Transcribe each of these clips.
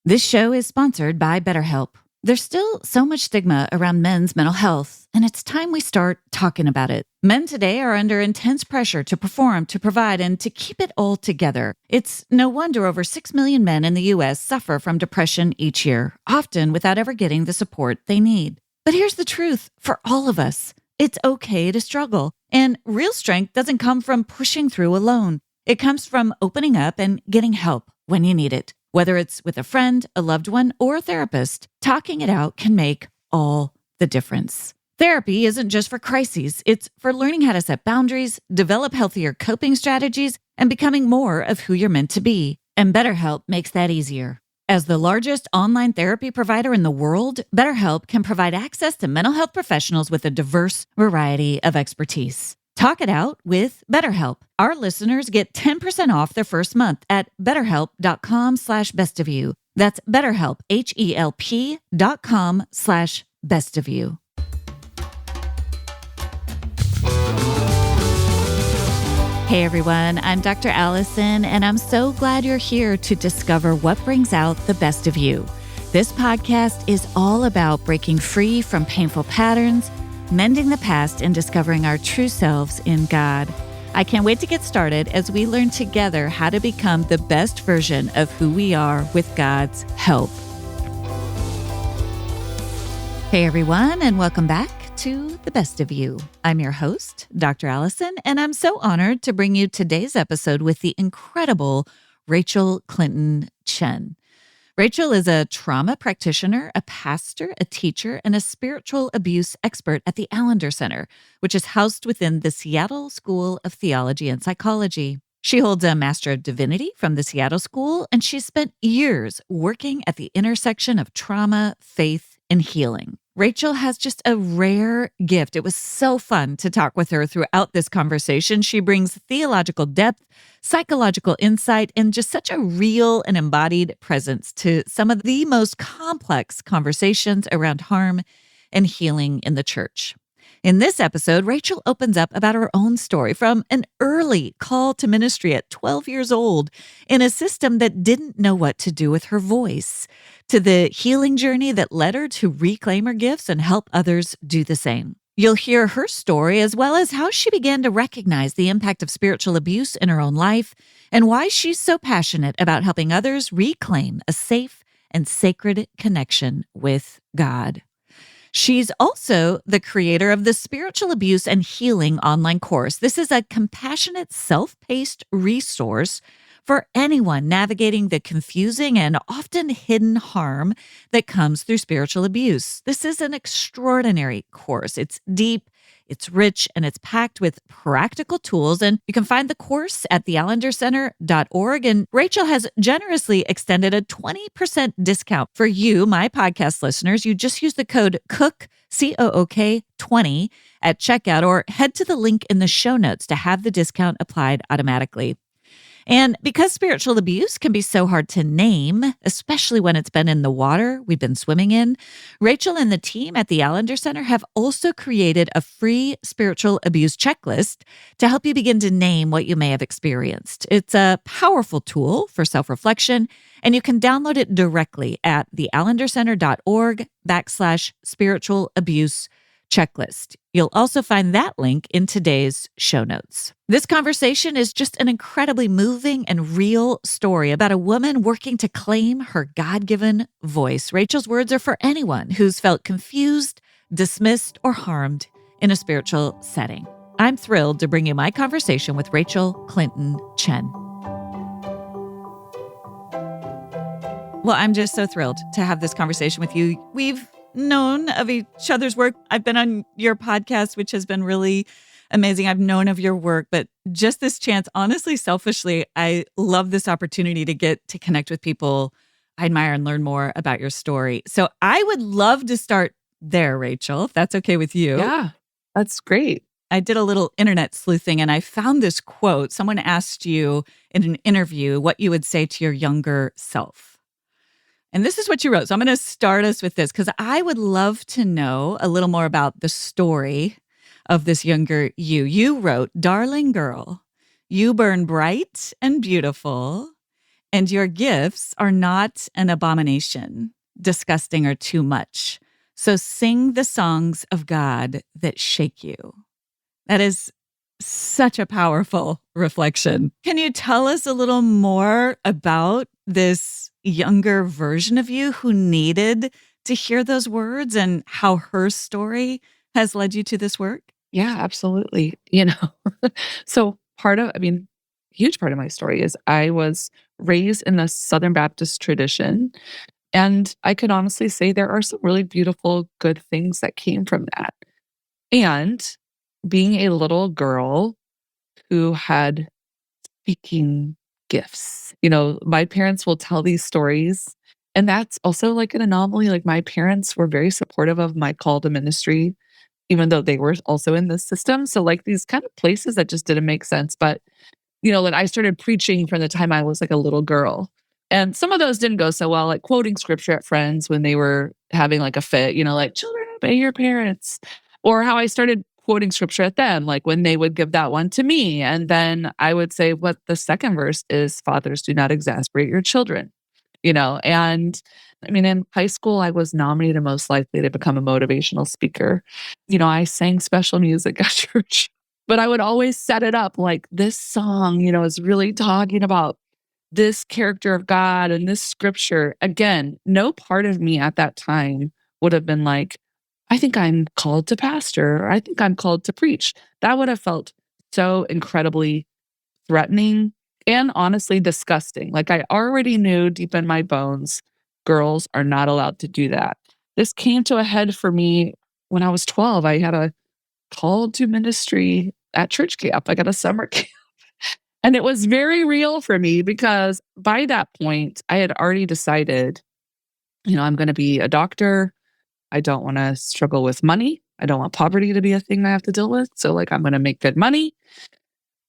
This show is sponsored by BetterHelp. There's still so much stigma around men's mental health, and it's time we start talking about it. Men today are under intense pressure to perform, to provide, and to keep it all together. It's no wonder over 6 million men in the U.S. suffer from depression each year, often without ever getting the support they need. But here's the truth for all of us. It's okay to struggle, and real strength doesn't come from pushing through alone. It comes from opening up and getting help when you need it. Whether it's with a friend, a loved one, or a therapist, talking it out can make all the difference. Therapy isn't just for crises. It's for learning how to set boundaries, develop healthier coping strategies, and becoming more of who you're meant to be. And BetterHelp makes that easier. As the largest online therapy provider in the world, BetterHelp can provide access to mental health professionals with a diverse variety of expertise. Talk it out with BetterHelp. Our listeners get 10% off their first month at betterhelp.com/bestofyou. That's BetterHelp, HELP.com/bestofyou. Hey everyone, I'm Dr. Allison, and I'm so glad you're here to discover what brings out the best of you. This podcast is all about breaking free from painful patterns, mending the past, and discovering our true selves in God. I can't wait to get started as we learn together how to become the best version of who we are with God's help. Hey everyone, and welcome back to The Best of You. I'm your host, Dr. Allison, and I'm so honored to bring you today's episode with the incredible Rachael Clinton Chen. Rachael is a trauma practitioner, a pastor, a teacher, and a spiritual abuse expert at the Allender Center, which is housed within the Seattle School of Theology and Psychology. She holds a Master of Divinity from the Seattle School, and she's spent years working at the intersection of trauma, faith, and healing. Rachael has just a rare gift. It was so fun to talk with her throughout this conversation. She brings theological depth, psychological insight, and just such a real and embodied presence to some of the most complex conversations around harm and healing in the church. In this episode, Rachael opens up about her own story from an early call to ministry at 12 years old in a system that didn't know what to do with her voice, to the healing journey that led her to reclaim her gifts and help others do the same. You'll hear her story as well as how she began to recognize the impact of spiritual abuse in her own life and why she's so passionate about helping others reclaim a safe and sacred connection with God. She's also the creator of the Spiritual Abuse and Healing online course. This is a compassionate, self-paced resource for anyone navigating the confusing and often hidden harm that comes through spiritual abuse. This is an extraordinary course. It's deep, it's rich, and it's packed with practical tools. And you can find the course at theallendercenter.org. And Rachael has generously extended a 20% discount for you, my podcast listeners. You just use the code COOK, COOK 20 at checkout, or head to the link in the show notes to have the discount applied automatically. And because spiritual abuse can be so hard to name, especially when it's been in the water we've been swimming in, Rachael and the team at the Allender Center have also created a free spiritual abuse checklist to help you begin to name what you may have experienced. It's a powerful tool for self-reflection, and you can download it directly at theallendercenter.org/spiritual abuse checklist. You'll also find that link in today's show notes. This conversation is just an incredibly moving and real story about a woman working to claim her God-given voice. Rachael's words are for anyone who's felt confused, dismissed, or harmed in a spiritual setting. I'm thrilled to bring you my conversation with Rachael Clinton Chen. Well, I'm just so thrilled to have this conversation with you. We've known of each other's work. I've been on your podcast, which has been really amazing. I've known of your work, but just this chance, honestly, selfishly, I love this opportunity to get to connect with people I admire and learn more about your story. So I would love to start there, Rachael, if that's okay with you. Yeah, that's great. I did a little internet sleuthing and I found this quote. Someone asked you in an interview what you would say to your younger self. And this is what you wrote. So I'm going to start us with this because I would love to know a little more about the story of this younger you. You wrote, "Darling girl, you burn bright and beautiful, And your gifts are not an abomination, disgusting, or too much. So sing the songs of God that shake you. That is such a powerful reflection. Can you tell us a little more about this younger version of you who needed to hear those words and how her story has led you to this work? Yeah, absolutely. So huge part of my story is I was raised in the Southern Baptist tradition. And I can honestly say there are some really beautiful, good things that came from that. And being a little girl who had speaking gifts, my parents will tell these stories. And that's also like an anomaly. Like my parents were very supportive of my call to ministry, even though they were also in this system. So like these kind of places that just didn't make sense. But like I started preaching from the time I was like a little girl. And some of those didn't go so well, like quoting scripture at friends when they were having like a fit, like children obey your parents. Or how I started quoting scripture at them, like when they would give that one to me. And then I would say what the second verse is, fathers, do not exasperate your children, and I mean, in high school, I was nominated most likely to become a motivational speaker. I sang special music at church. But I would always set it up like this song, is really talking about this character of God and this scripture. Again, no part of me at that time would have been like, I think I'm called to pastor, or I think I'm called to preach. That would have felt so incredibly threatening and honestly disgusting. Like I already knew deep in my bones, girls are not allowed to do that. This came to a head for me when I was 12. I had a called to ministry at church camp. I got a summer camp. And it was very real for me because by that point, I had already decided, I'm going to be a doctor. I don't want to struggle with money. I don't want poverty to be a thing I have to deal with. So, like, I'm going to make good money.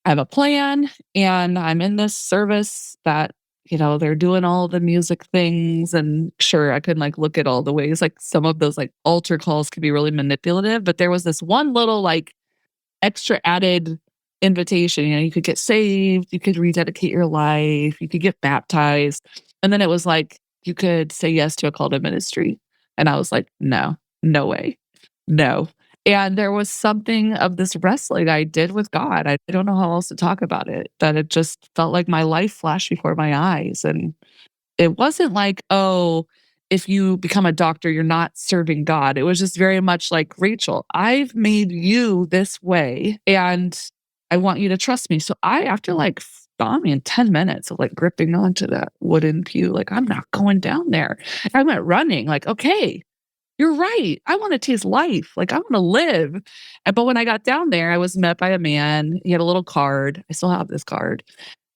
I have a plan. And I'm in this service that, they're doing all the music things. And sure, I could like look at all the ways, like some of those like altar calls can be really manipulative. But there was this one little like extra added invitation. You could get saved, you could rededicate your life, you could get baptized. And then it was like, you could say yes to a call to ministry. And I was like, no, no way, no. And there was something of this wrestling I did with God. I don't know how else to talk about it, that it just felt like my life flashed before my eyes. And it wasn't like, oh, if you become a doctor, you're not serving God. It was just very much like, Rachel, I've made you this way and I want you to trust me. So after like, 10 minutes of like gripping onto that wooden pew, like, I'm not going down there. I went running, like, okay, you're right. I want to taste life. Like, I want to live. But when I got down there, I was met by a man. He had a little card. I still have this card.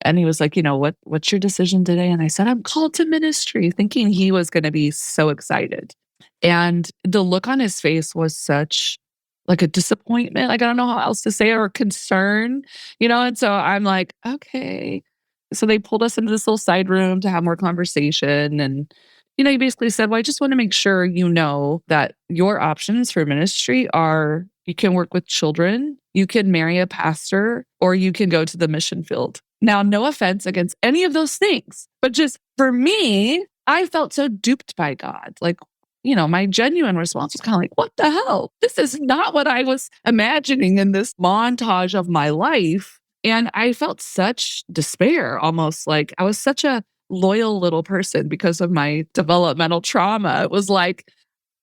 And he was like, what's your decision today? And I said, I'm called to ministry, thinking he was going to be so excited. And the look on his face was such like a disappointment. Like, I don't know how else to say it, or concern, And so I'm like, okay. So they pulled us into this little side room to have more conversation. And, he basically said, well, I just want to make sure you know that your options for ministry are you can work with children, you can marry a pastor, or you can go to the mission field. Now, no offense against any of those things, but just for me, I felt so duped by God. Like, my genuine response was kind of like, what the hell? This is not what I was imagining in this montage of my life. And I felt such despair, almost like I was such a loyal little person because of my developmental trauma. It was like,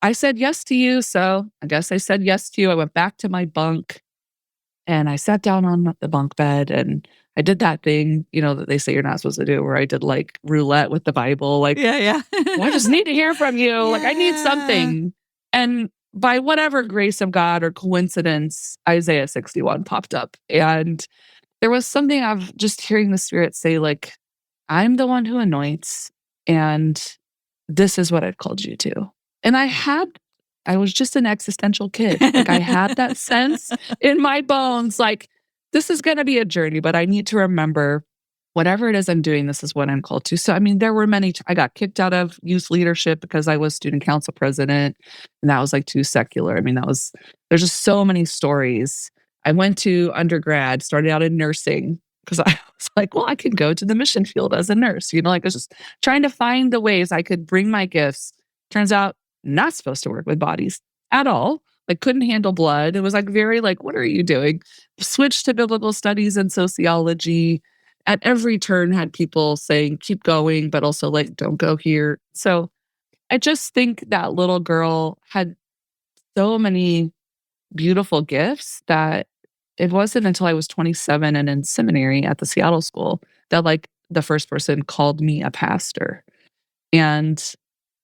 I said yes to you, so I guess I said yes to you. I went back to my bunk and I sat down on the bunk bed and I did that thing, that they say you're not supposed to do, where I did like roulette with the Bible. Like, Yeah. I just need to hear from you. Like, I need Yeah. something. And by whatever grace of God or coincidence, Isaiah 61 popped up. And there was something of just hearing the Spirit say, like, I'm the one who anoints, and this is what I've called you to. And I was just an existential kid. Like, I had that sense in my bones, like, this is going to be a journey, but I need to remember whatever it is I'm doing, this is what I'm called to. So, I mean, there were I got kicked out of youth leadership because I was student council president, and that was like too secular. I mean, there's just so many stories. I went to undergrad, started out in nursing, because I was like, well, I can go to the mission field as a nurse. Like I was just trying to find the ways I could bring my gifts. Turns out not supposed to work with bodies at all. Like couldn't handle blood. It was like very like, what are you doing? Switched to biblical studies and sociology. At every turn had people saying, keep going, but also like, don't go here. So I just think that little girl had so many beautiful gifts that it wasn't until I was 27 and in seminary at the Seattle school that like the first person called me a pastor. And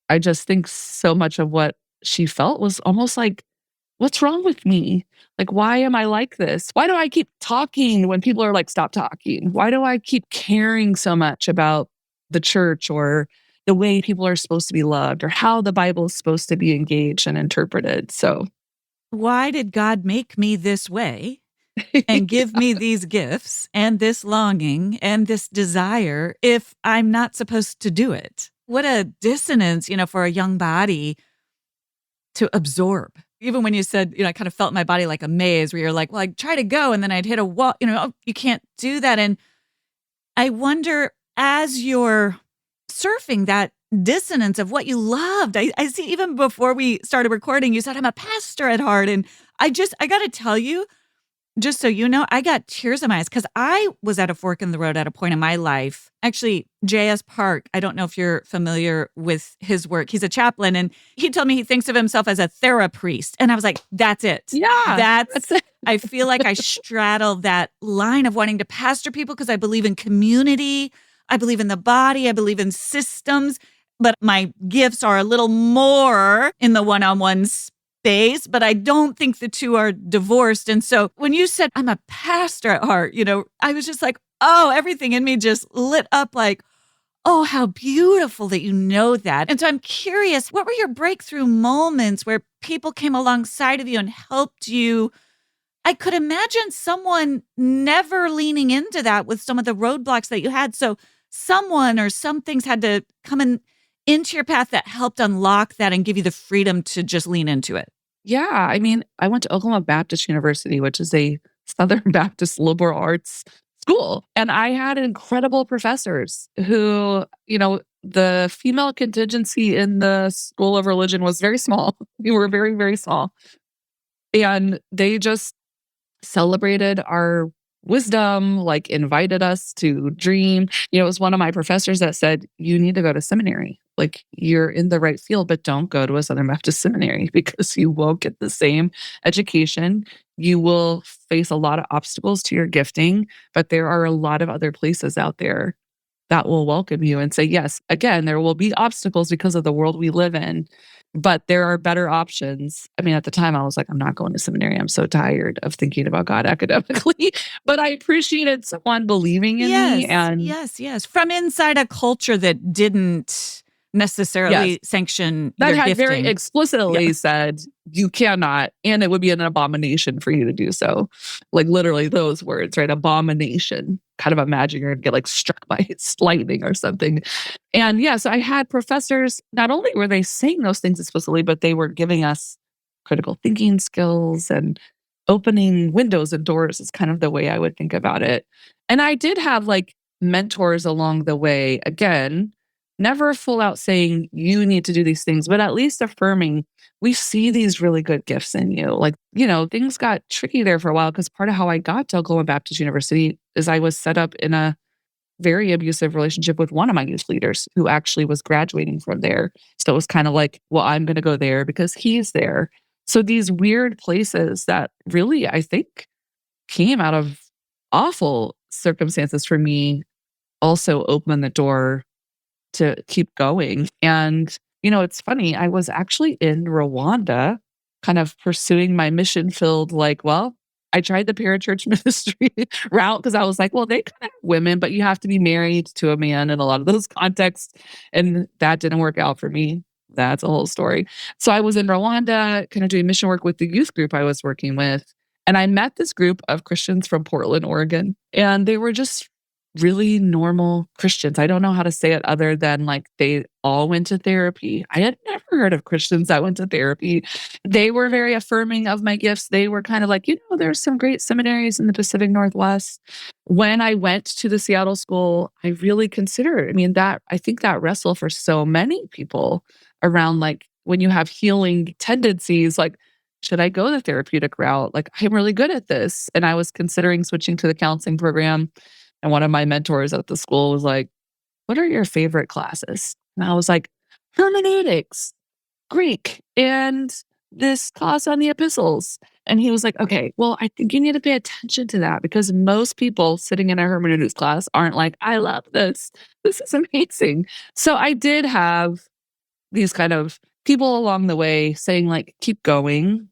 I just think so much of what she felt was almost like, what's wrong with me? Like, why am I like this? Why do I keep talking when people are like, stop talking? Why do I keep caring so much about the church or the way people are supposed to be loved or how the Bible is supposed to be engaged and interpreted? So, why did God make me this way and give me these gifts and this longing and this desire if I'm not supposed to do it? What a dissonance, for a young body to absorb. Even when you said, I kind of felt my body like a maze where you're like, well, I'd try to go and then I'd hit a wall, oh, you can't do that. And I wonder, as you're surfing that dissonance of what you loved, I see even before we started recording, you said, I'm a pastor at heart. And I got to tell you, just so you know, I got tears in my eyes because I was at a fork in the road at a point in my life. Actually, J.S. Park, I don't know if you're familiar with his work. He's a chaplain, and he told me he thinks of himself as a therapriest. And I was like, that's it. yeah, That's it. I feel like I straddle that line of wanting to pastor people because I believe in community. I believe in the body. I believe in systems. But my gifts are a little more in the one-on-one space, but I don't think the two are divorced. And so when you said, I'm a pastor at heart, I was just like, oh, everything in me just lit up like, oh, how beautiful that you know that. And so I'm curious, what were your breakthrough moments where people came alongside of you and helped you? I could imagine someone never leaning into that with some of the roadblocks that you had. So someone or some things had to come into your path that helped unlock that and give you the freedom to just lean into it. Yeah. I mean, I went to Oklahoma Baptist University, which is a Southern Baptist liberal arts school. And I had incredible professors who, the female contingency in the School of Religion was very small. We were very, very small. And they just celebrated our wisdom, like invited us to dream. It was one of my professors that said, you need to go to seminary. Like you're in the right field, but don't go to a Southern Baptist seminary because you won't get the same education. You will face a lot of obstacles to your gifting, but there are a lot of other places out there that will welcome you and say, yes, again, there will be obstacles because of the world we live in, but there are better options. I mean, at the time I was like, I'm not going to seminary. I'm so tired of thinking about God academically, but I appreciated someone believing in me. And yes. From inside a culture that didn't necessarily sanction that your had gifting. very explicitly said, you cannot, and it would be an abomination for you to do so. Like literally those words, right? Abomination. Kind of imagine you're going to get like struck by lightning or something. And so I had professors, not only were they saying those things explicitly, but they were giving us critical thinking skills and opening windows and doors is kind of the way I would think about it. And I did have like mentors along the way. Again, never full out saying you need to do these things, but at least affirming we see these really good gifts in you. Like, things got tricky there for a while because part of how I got to Oklahoma Baptist University is I was set up in a very abusive relationship with one of my youth leaders who actually was graduating from there. So it was kind of like, well, I'm going to go there because he's there. So these weird places that really, I think, came out of awful circumstances for me also opened the door to keep going. And, it's funny, I was actually in Rwanda kind of pursuing my mission filled, like, well, I tried the parachurch ministry route because I was like, well, they kind of have women, but you have to be married to a man in a lot of those contexts. And that didn't work out for me. That's a whole story. So I was in Rwanda kind of doing mission work with the youth group I was working with. And I met this group of Christians from Portland, Oregon. And they were just really normal Christians. I don't know how to say it other than like they all went to therapy. I had never heard of Christians that went to therapy. They were very affirming of my gifts. They were kind of like, there's some great seminaries in the Pacific Northwest. When I went to the Seattle school, I really considered, I think that wrestle for so many people around like when you have healing tendencies, like, should I go the therapeutic route? Like, I'm really good at this. And I was considering switching to the counseling program. And one of my mentors at the school was like, what are your favorite classes? And I was like, hermeneutics, Greek, and this class on the epistles. And he was like, okay, well, I think you need to pay attention to that because most people sitting in a hermeneutics class aren't like, I love this. This is amazing. So I did have these kind of people along the way saying like, keep going.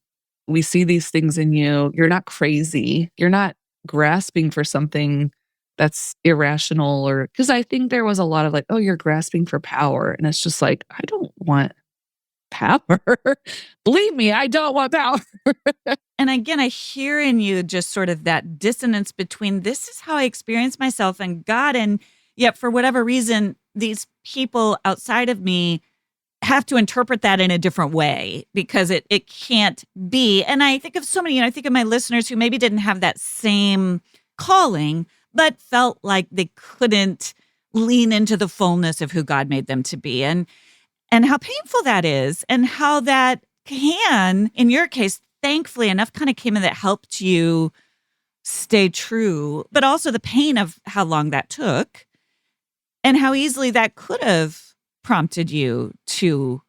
We see these things in you. You're not crazy. You're not grasping for something that's irrational, or because I think there was a lot of like, oh, you're grasping for power. And it's just like, I don't want power. Believe me, I don't want power. And again, I hear in you just sort of that dissonance between this is how I experience myself and God. And yet, for whatever reason, these people outside of me have to interpret that in a different way because it can't be. And I think of so many, I think of my listeners who maybe didn't have that same calling, but felt like they couldn't lean into the fullness of who God made them to be. And how painful that is, and how that can, in your case, thankfully enough kind of came in that helped you stay true, but also the pain of how long that took and how easily that could have prompted you to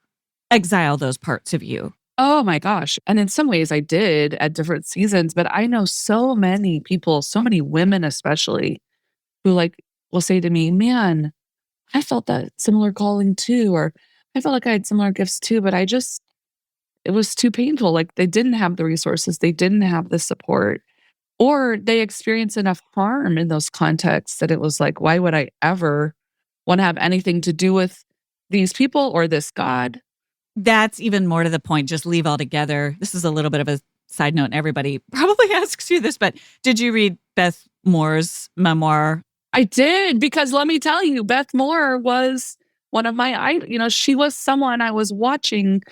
exile those parts of you. Oh my gosh. And in some ways I did at different seasons, but I know so many people, so many women especially, who like will say to me, man, I felt that similar calling too, or I felt like I had similar gifts too, but it was too painful. Like they didn't have the resources, they didn't have the support, or they experienced enough harm in those contexts that it was like, why would I ever want to have anything to do with these people or this God? That's even more to the point. Just leave altogether. This is a little bit of a side note, and everybody probably asks you this, but did you read Beth Moore's memoir? I did, because let me tell you, Beth Moore was one of my, she was someone I was watching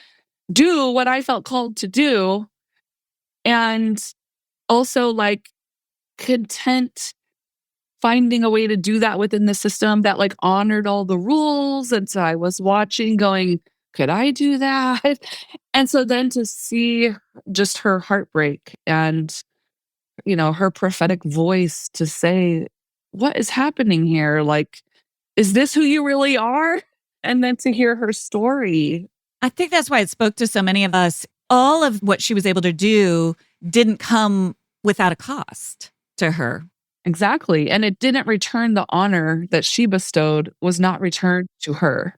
do what I felt called to do. And also like content finding a way to do that within the system that like honored all the rules. And so I was watching going, could I do that? And so then to see just her heartbreak and, her prophetic voice to say, what is happening here? Like, is this who you really are? And then to hear her story. I think that's why it spoke to so many of us. All of what she was able to do didn't come without a cost to her. Exactly. And it didn't return the honor that she bestowed, was not returned to her.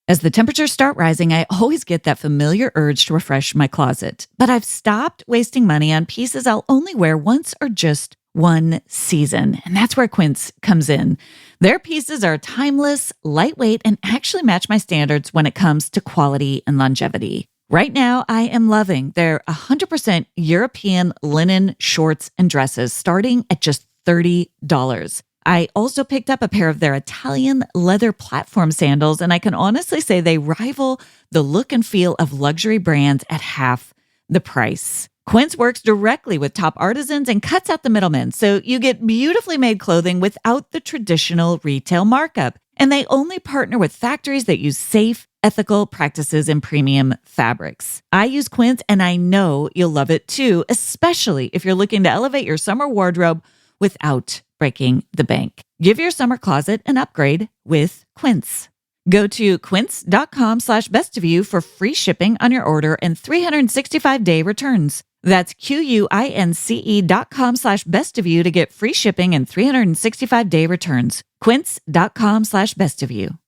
As the temperatures start rising, I always get that familiar urge to refresh my closet. But I've stopped wasting money on pieces I'll only wear once or just one season. And that's where Quince comes in. Their pieces are timeless, lightweight, and actually match my standards when it comes to quality and longevity. Right now, I am loving their 100% European linen shorts and dresses starting at just $30. I also picked up a pair of their Italian leather platform sandals, and I can honestly say they rival the look and feel of luxury brands at half the price. Quince works directly with top artisans and cuts out the middlemen, so you get beautifully made clothing without the traditional retail markup. And they only partner with factories that use safe, ethical practices and premium fabrics. I use Quince, and I know you'll love it too, especially if you're looking to elevate your summer wardrobe without breaking the bank. Give your summer closet an upgrade with Quince. Go to quince.com/bestofyou for free shipping on your order and 365-day returns. That's QUINCE.com/bestofyou to get free shipping and 365-day returns. Quince.com/bestofyou.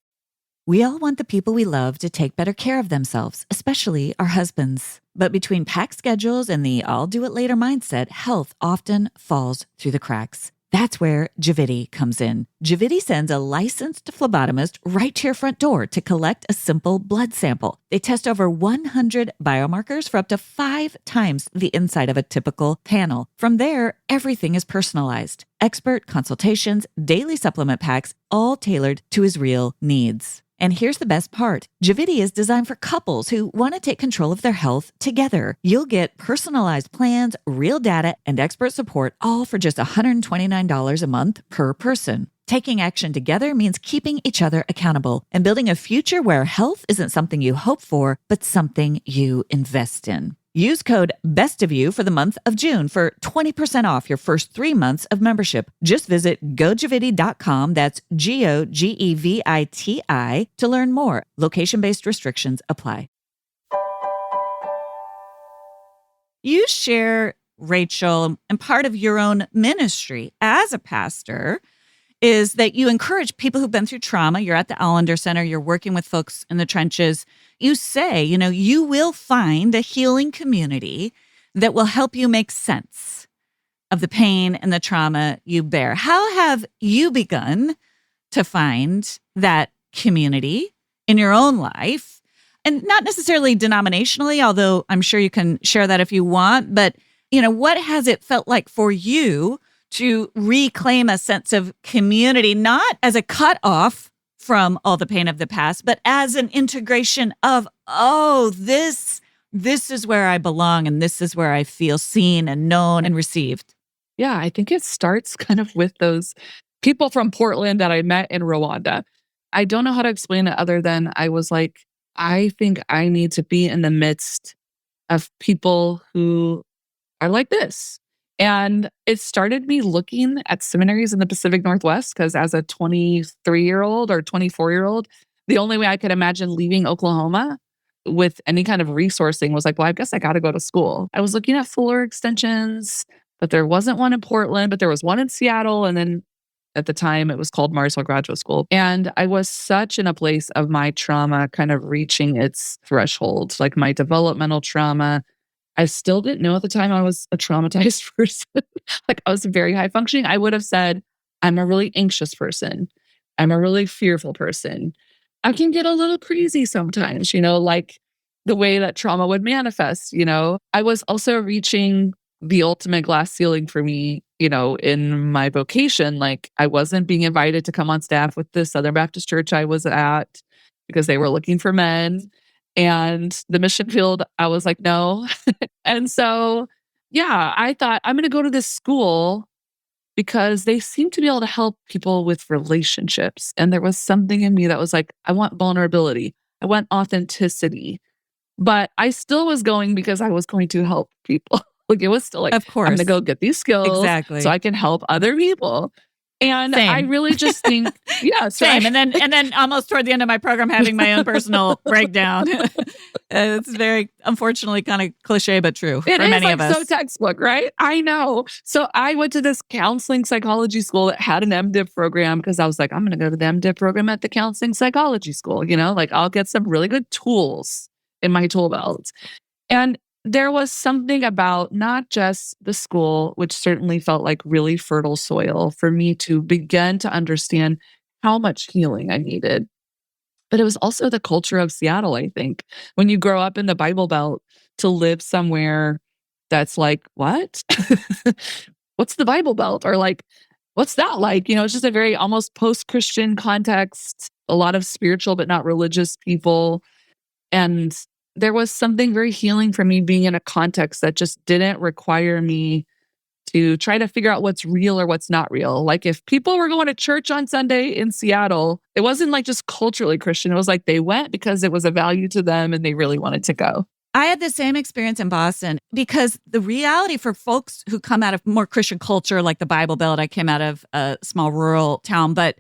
We all want the people we love to take better care of themselves, especially our husbands. But between packed schedules and the I'll do it later mindset, health often falls through the cracks. That's where Javidi comes in. Javidi sends a licensed phlebotomist right to your front door to collect a simple blood sample. They test over 100 biomarkers for up to 5 times the inside of a typical panel. From there, everything is personalized. Expert consultations, daily supplement packs, all tailored to his real needs. And here's the best part. Javidi is designed for couples who want to take control of their health together. You'll get personalized plans, real data, and expert support, all for just $129 a month per person. Taking action together means keeping each other accountable and building a future where health isn't something you hope for, but something you invest in. Use code BESTOFYOU for the month of June for 20% off your first 3 months of membership. Just visit gojavidi.com, that's GOGEVITI, to learn more. Location-based restrictions apply. You share, Rachael, and part of your own ministry as a pastor is that you encourage people who've been through trauma. You're at the Allender Center. You're working with folks in the trenches. You say, you will find a healing community that will help you make sense of the pain and the trauma you bear. How have you begun to find that community in your own life? And not necessarily denominationally, although I'm sure you can share that if you want. But, what has it felt like for you to reclaim a sense of community, not as a cutoff from all the pain of the past, but as an integration of, this is where I belong and this is where I feel seen and known and received? Yeah, I think it starts kind of with those people from Portland that I met in Rwanda. I don't know how to explain it other than I was like, I think I need to be in the midst of people who are like this. And it started me looking at seminaries in the Pacific Northwest, because as a 23-year-old or 24-year-old, the only way I could imagine leaving Oklahoma with any kind of resourcing was like, well, I guess I got to go to school. I was looking at fuller extensions, but there wasn't one in Portland, but there was one in Seattle. And then at the time, it was called Marsville Graduate School. And I was such in a place of my trauma kind of reaching its threshold, like my developmental trauma. I still didn't know at the time I was a traumatized person. Like I was very high functioning. I would have said, I'm a really anxious person. I'm a really fearful person. I can get a little crazy sometimes, like the way that trauma would manifest, I was also reaching the ultimate glass ceiling for me, in my vocation. Like I wasn't being invited to come on staff with the Southern Baptist Church I was at because they were looking for men. And the mission field, I was like, no. And so, I thought I'm going to go to this school because they seem to be able to help people with relationships. And there was something in me that was like, I want vulnerability. I want authenticity. But I still was going because I was going to help people. Like it was still like, of course, I'm going to go get these skills so I can help other people. And Same. I really just think, same. And then almost toward the end of my program, having my own personal breakdown. It's very, unfortunately, kind of cliche, but true for many of us. So textbook, right? I know. So I went to this counseling psychology school that had an MDiv program because I was like, I'm going to go to the MDiv program at the counseling psychology school. Like I'll get some really good tools in my tool belt. And there was something about not just the school, which certainly felt like really fertile soil for me to begin to understand how much healing I needed. But it was also the culture of Seattle, I think. When you grow up in the Bible Belt, to live somewhere that's like, what? What's the Bible Belt? Or like, what's that like? It's just a very almost post-Christian context, a lot of spiritual but not religious people. And there was something very healing for me being in a context that just didn't require me to try to figure out what's real or what's not real. Like if people were going to church on Sunday in Seattle, it wasn't like just culturally Christian. It was like they went because it was a value to them and they really wanted to go. I had the same experience in Boston because the reality for folks who come out of more Christian culture, like the Bible Belt, I came out of a small rural town, but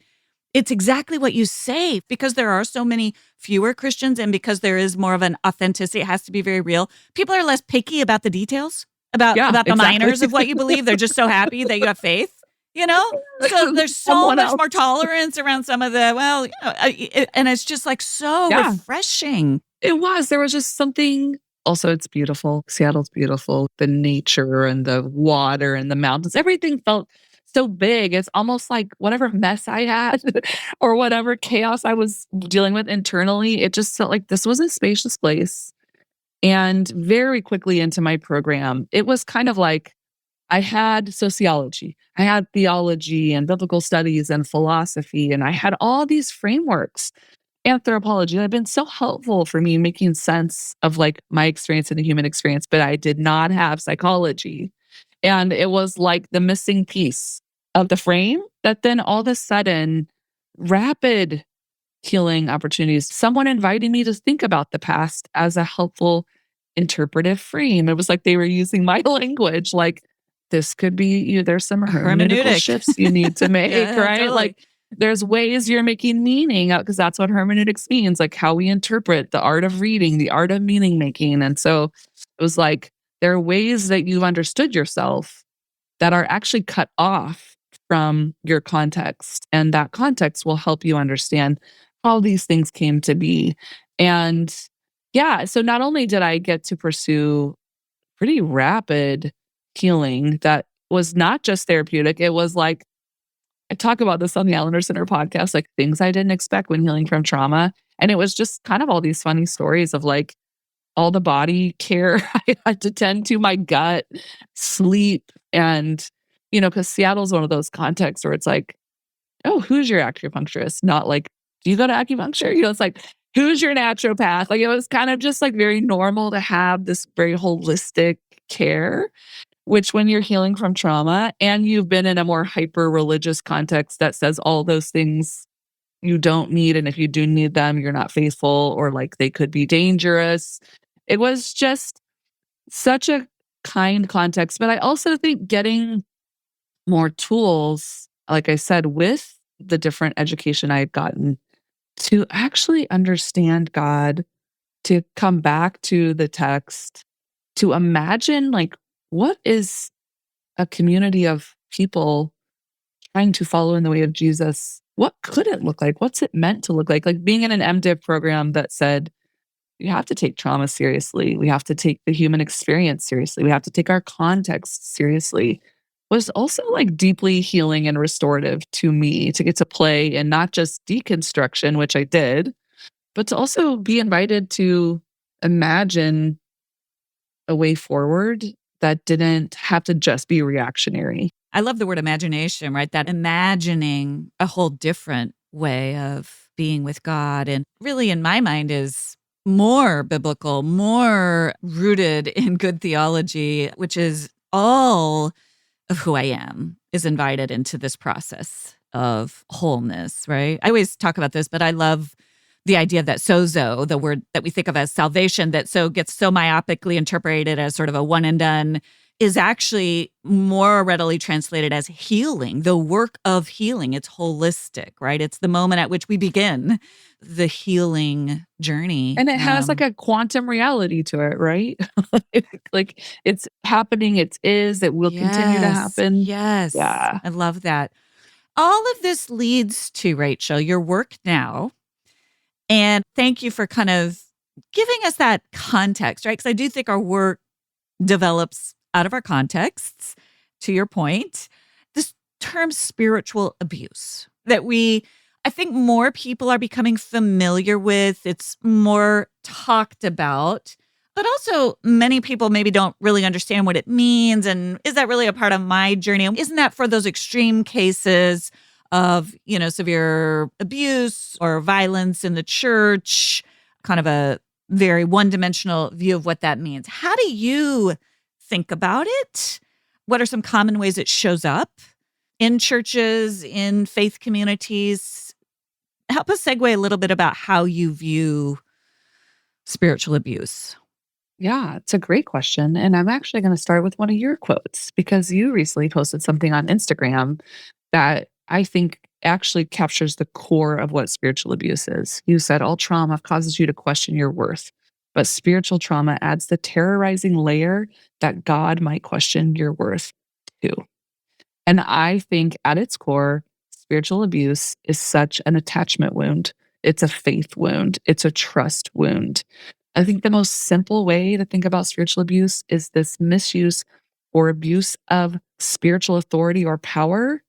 it's exactly what you say, because there are so many fewer Christians and because there is more of an authenticity, it has to be very real. People are less picky about the details, about the minors of what you believe. They're just so happy that you have faith, So there's so much more tolerance around some of the, and it's just like so refreshing. It was. There was just something. Also, it's beautiful. Seattle's beautiful. The nature and the water and the mountains, everything felt so big. It's almost like whatever mess I had or whatever chaos I was dealing with internally, it just felt like this was a spacious place. And very quickly into my program, it was kind of like I had sociology, I had theology and biblical studies and philosophy, and I had all these frameworks. Anthropology had been so helpful for me making sense of like my experience in the human experience, but I did not have psychology. And it was like the missing piece of the frame that then all of a sudden, rapid healing opportunities, someone inviting me to think about the past as a helpful interpretive frame. It was like they were using my language, like, this could be you. There's some hermeneutical Hermeneutic. shifts you need to make, Yeah, right? totally. Like, there's ways you're making meaning because that's what hermeneutics means, like how we interpret the art of reading, the art of meaning making. And so it was like, there are ways that you've understood yourself that are actually cut off from your context. And that context will help you understand how these things came to be. And yeah, so not only did I get to pursue pretty rapid healing that was not just therapeutic, it was like, I talk about this on the Allender Center podcast, like things I didn't expect when healing from trauma. And it was just kind of all these funny stories of like all the body care I had to tend to, my gut, sleep. And, because Seattle's one of those contexts where it's like, oh, who's your acupuncturist? Not like, do you go to acupuncture? It's like, who's your naturopath? Like, it was kind of just like very normal to have this very holistic care, which when you're healing from trauma and you've been in a more hyper religious context that says all those things you don't need. And if you do need them, you're not faithful or like they could be dangerous. It was just such a kind context. But I also think getting more tools, like I said, with the different education I had gotten to actually understand God, to come back to the text, to imagine like, what is a community of people trying to follow in the way of Jesus? What could it look like? What's it meant to look like? Like being in an MDiv program that said, you have to take trauma seriously. We have to take the human experience seriously. We have to take our context seriously was also like deeply healing and restorative to me to get to play in not just deconstruction, which I did, but to also be invited to imagine a way forward that didn't have to just be reactionary. I love the word imagination, right? That imagining a whole different way of being with God. And really, in my mind, is more biblical, more rooted in good theology, which is all of who I am is invited into this process of wholeness, right? I always talk about this, but I love the idea that sozo, the word that we think of as salvation, that so gets so myopically interpreted as sort of a one and done, is actually more readily translated as healing, the work of healing. It's holistic, right? It's the moment at which we begin the healing journey. And it has like a quantum reality to it, right? Like it's happening, it will continue to happen. Yes. Yeah. I love that. All of this leads to, Rachel, your work now. And thank you for kind of giving us that context, right? Because I do think our work develops out of our contexts, to your point. This term spiritual abuse that I think more people are becoming familiar with. It's more talked about, but also many people maybe don't really understand what it means. And is that really a part of my journey? Isn't that for those extreme cases of, severe abuse or violence in the church, kind of a very one-dimensional view of what that means? How do you think about it? What are some common ways it shows up in churches, in faith communities? Help us segue a little bit about how you view spiritual abuse. Yeah, it's a great question. And I'm actually going to start with one of your quotes because you recently posted something on Instagram that I think actually captures the core of what spiritual abuse is. You said all trauma causes you to question your worth, but spiritual trauma adds the terrorizing layer that God might question your worth too. And I think at its core, spiritual abuse is such an attachment wound. It's a faith wound. It's a trust wound. I think the most simple way to think about spiritual abuse is this misuse or abuse of spiritual authority or power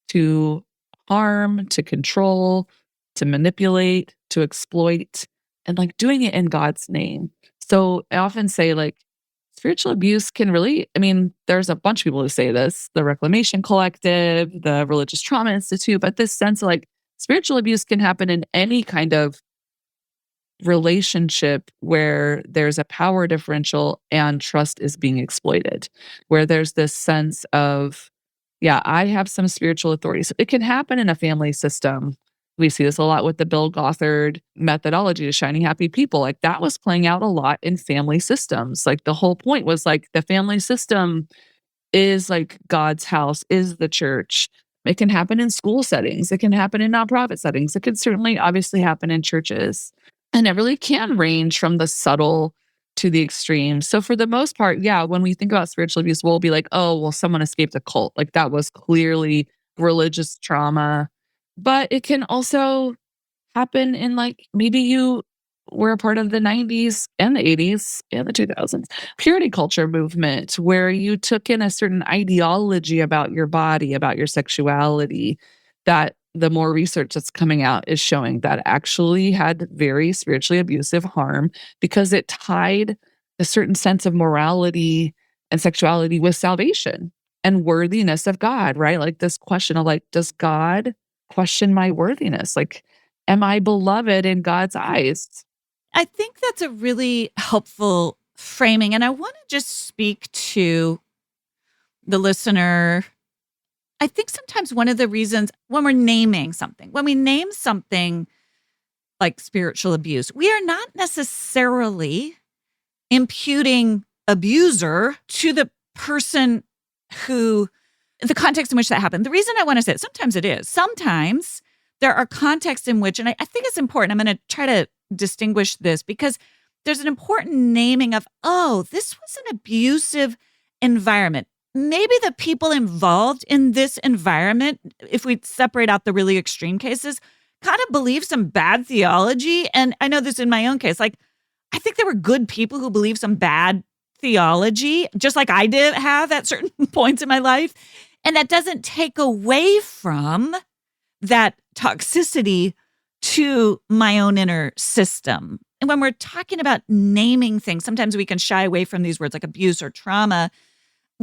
to harm, to control, to manipulate, to exploit, and like doing it in God's name. So I often say, like, spiritual abuse can really, I mean, there's a bunch of people who say this, the Reclamation Collective, the Religious Trauma Institute, but this sense of like spiritual abuse can happen in any kind of relationship where there's a power differential and trust is being exploited, where there's this sense of, yeah, I have some spiritual authority. So it can happen in a family system. We see this a lot with the Bill Gothard methodology to Shining Happy People. Like that was playing out a lot in family systems. Like the whole point was like the family system is like God's house, is the church. It can happen in school settings. It can happen in nonprofit settings. It can certainly obviously happen in churches. And it really can range from the subtle to the extreme. So for the most part, yeah, when we think about spiritual abuse, we'll be like, oh, well, someone escaped a cult. Like that was clearly religious trauma. But it can also happen in like maybe you were a part of the 90s and the 80s and the 2000s purity culture movement where you took in a certain ideology about your body, about your sexuality, that the more research that's coming out is showing that actually had very spiritually abusive harm because it tied a certain sense of morality and sexuality with salvation and worthiness of God, right? Like this question of like, does God question my worthiness? Like, am I beloved in God's eyes? I think that's a really helpful framing. And I want to just speak to the listener. I think sometimes one of the reasons when we're naming something, when we name something like spiritual abuse, we are not necessarily imputing abuser to the person who, the context in which that happened. The reason I want to say it, sometimes it is. Sometimes there are contexts in which, and I think it's important, I'm going to try to distinguish this because there's an important naming of, oh, this was an abusive environment. Maybe the people involved in this environment, if we separate out the really extreme cases, kind of believe some bad theology. And I know this in my own case, like, I think there were good people who believed some bad theology, just like I did have at certain points in my life. And that doesn't take away from that toxicity to my own inner system. And when we're talking about naming things, sometimes we can shy away from these words like abuse or trauma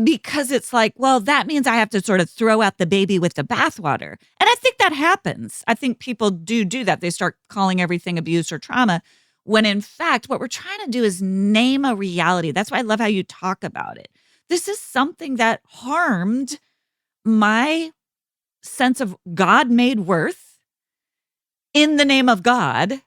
because it's like, well, that means I have to sort of throw out the baby with the bathwater. And I think that happens. I think people do that. They start calling everything abuse or trauma when in fact, what we're trying to do is name a reality. That's why I love how you talk about it. This is something that harmed my sense of God-made worth in the name of God.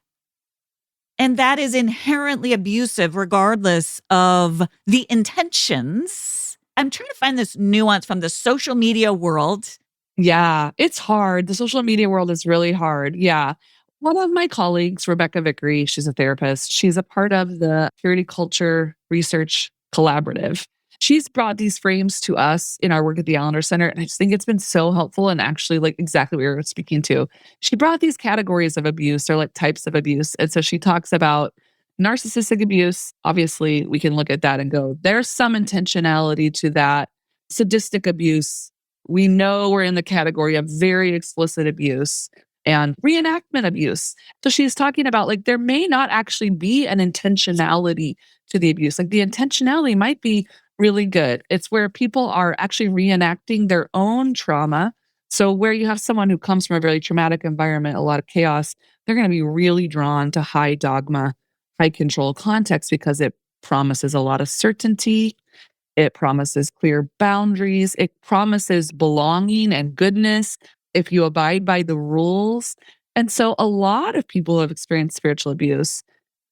And that is inherently abusive regardless of the intentions. I'm trying to find this nuance from the social media world. Yeah, it's hard. The social media world is really hard. Yeah. One of my colleagues, Rebecca Vickery, she's a therapist. She's a part of the Purity Culture Research Collaborative. She's brought these frames to us in our work at the Allender Center, and I just think it's been so helpful and actually like exactly what we were speaking to. She brought these categories of abuse or like types of abuse. And so she talks about narcissistic abuse. Obviously, we can look at that and go, there's some intentionality to that. Sadistic abuse, we know we're in the category of very explicit abuse and reenactment abuse. So she's talking about like there may not actually be an intentionality to the abuse. Like the intentionality might be really good. It's where people are actually reenacting their own trauma. So where you have someone who comes from a very traumatic environment, a lot of chaos, they're going to be really drawn to high dogma, high control context because it promises a lot of certainty. It promises clear boundaries. It promises belonging and goodness if you abide by the rules. And so a lot of people have experienced spiritual abuse.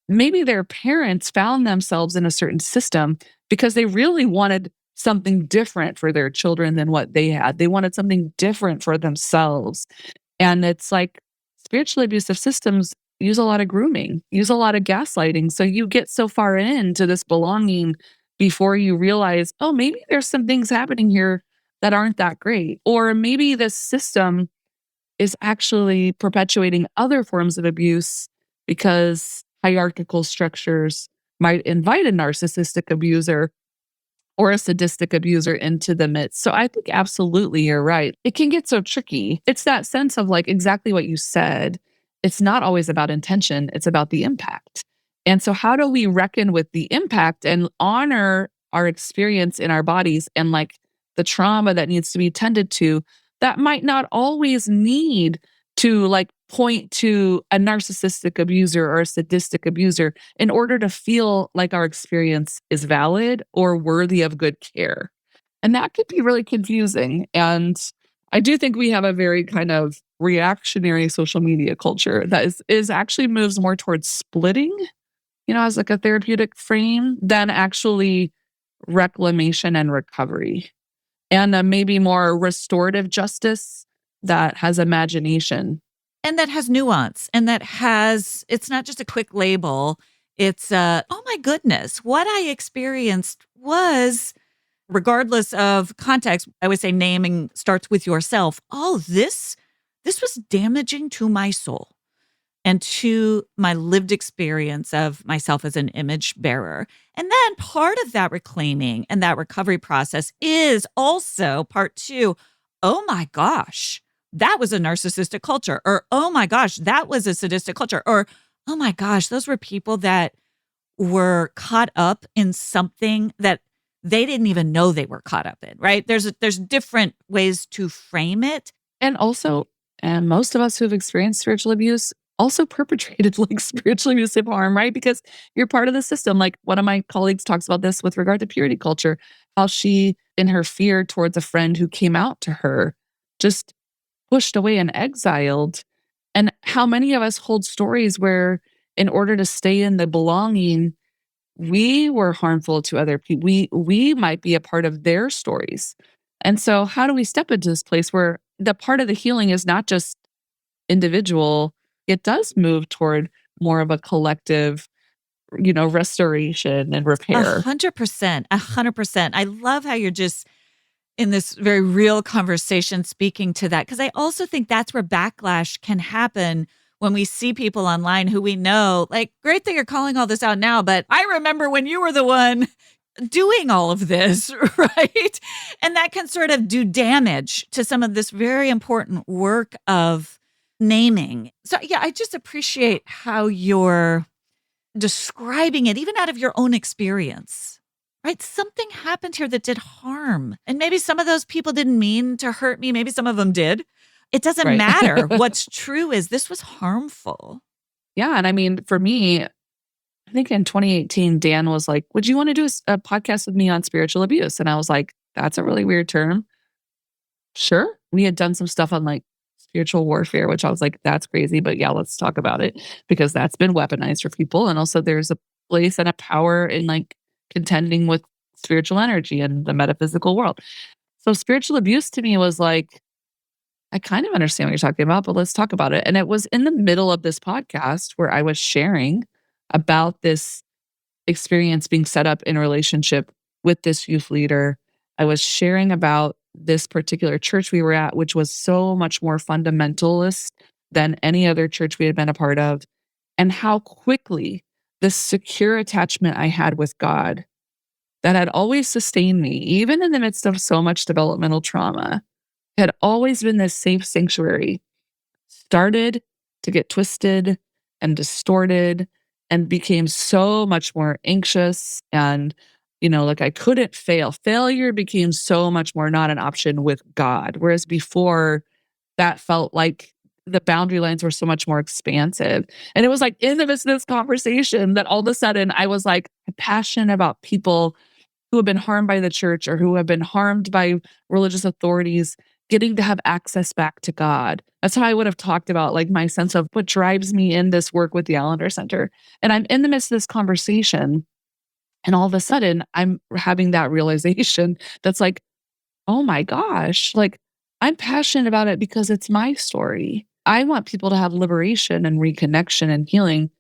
Maybe their parents found themselves in a certain system because they really wanted something different for their children than what they had. They wanted something different for themselves. And it's like spiritually abusive systems use a lot of grooming, use a lot of gaslighting. So you get so far into this belonging before you realize, oh, maybe there's some things happening here that aren't that great. Or maybe this system is actually perpetuating other forms of abuse because hierarchical structures might invite a narcissistic abuser or a sadistic abuser into the midst. So I think absolutely you're right. It can get so tricky. It's that sense of like exactly what you said. It's not always about intention, it's about the impact. And so how do we reckon with the impact and honor our experience in our bodies and like the trauma that needs to be tended to that might not always need to like point to a narcissistic abuser or a sadistic abuser in order to feel like our experience is valid or worthy of good care. And that could be really confusing. And I do think we have a very kind of reactionary social media culture that is actually moves more towards splitting, as like a therapeutic frame than actually reclamation and recovery. And maybe more restorative justice that has imagination. And that has nuance and it's not just a quick label. It's, oh my goodness, what I experienced was, regardless of context, I would say naming starts with yourself. Oh, this was damaging to my soul and to my lived experience of myself as an image bearer. And then part of that reclaiming and that recovery process is also part two. Oh my gosh, that was a narcissistic culture. Or, oh my gosh, that was a sadistic culture. Or, oh my gosh, those were people that were caught up in something that they didn't even know they were caught up in, right? There's different ways to frame it. And also, and most of us who have experienced spiritual abuse also perpetrated like spiritually abusive harm, right? Because you're part of the system. Like one of my colleagues talks about this with regard to purity culture, how she, in her fear towards a friend who came out to her, just pushed away and exiled. And how many of us hold stories where, in order to stay in the belonging, we were harmful to other people. We might be a part of their stories. And so how do we step into this place where the part of the healing is not just individual, it does move toward more of a collective, restoration and repair. 100%, 100%. I love how you're just in this very real conversation speaking to that, because I also think that's where backlash can happen when we see people online who we know, like, great that you're calling all this out now, but I remember when you were the one doing all of this, right? And that can sort of do damage to some of this very important work of naming. So yeah, I just appreciate how you're describing it, even out of your own experience, right? Something happened here that did harm. And maybe some of those people didn't mean to hurt me. Maybe some of them did. It doesn't Right. matter. What's true is this was harmful. Yeah. And I mean, for me, I think in 2018, Dan was like, would you want to do a podcast with me on spiritual abuse? And I was like, that's a really weird term. Sure. We had done some stuff on like spiritual warfare, which I was like, that's crazy. But yeah, let's talk about it because that's been weaponized for people. And also there's a place and a power in like contending with spiritual energy and the metaphysical world. So spiritual abuse to me was like, I kind of understand what you're talking about, but let's talk about it. And it was in the middle of this podcast where I was sharing about this experience being set up in a relationship with this youth leader. I was sharing about this particular church we were at, which was so much more fundamentalist than any other church we had been a part of, and how quickly this secure attachment I had with God that had always sustained me, even in the midst of so much developmental trauma, had always been this safe sanctuary, started to get twisted and distorted and became so much more anxious and like I couldn't fail. Failure became so much more not an option with God. Whereas before that felt like the boundary lines were so much more expansive. And it was like in the midst of this conversation that all of a sudden I was like passionate about people who have been harmed by the church or who have been harmed by religious authorities getting to have access back to God. That's how I would have talked about like my sense of what drives me in this work with the Allender Center. And I'm in the midst of this conversation, and all of a sudden I'm having that realization that's like, oh my gosh, like I'm passionate about it because it's my story. I want people to have liberation and reconnection and healing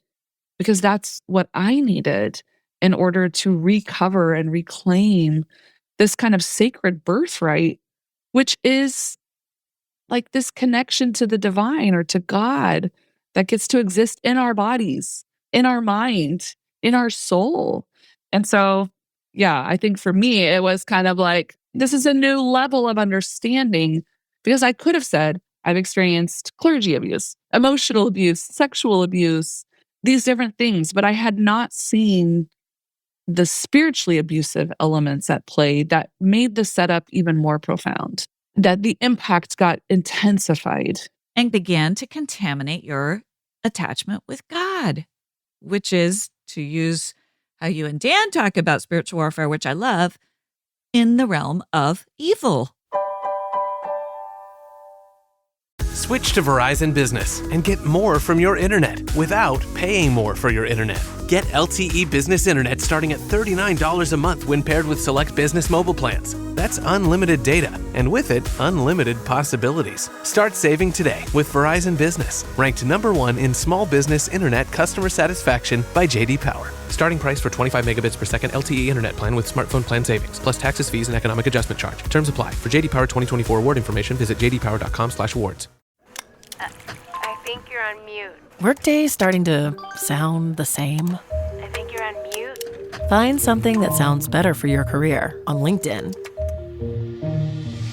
because that's what I needed in order to recover and reclaim this kind of sacred birthright, which is like this connection to the divine or to God that gets to exist in our bodies, in our mind, in our soul. And so Yeah, I think for me, it was kind of like, this is a new level of understanding because I could have said, I've experienced clergy abuse, emotional abuse, sexual abuse, these different things, but I had not seen the spiritually abusive elements at play that made the setup even more profound, that the impact got intensified. And began to contaminate your attachment with God, which is, to use how you and Dan talk about spiritual warfare, which I love, in the realm of evil. Switch to Verizon Business and get more from your internet without paying more for your internet. Get LTE Business Internet starting at $39 a month when paired with select business mobile plans. That's unlimited data, and with it, unlimited possibilities. Start saving today with Verizon Business, ranked #1 in small business internet customer satisfaction by J.D. Power. Starting price for 25 megabits per second LTE internet plan with smartphone plan savings, plus taxes, fees, and economic adjustment charge. Terms apply. For J.D. Power 2024 award information, visit jdpower.com/awards. I think you're on mute. Workday starting to sound the same? I think you're on mute. Find something that sounds better for your career on LinkedIn.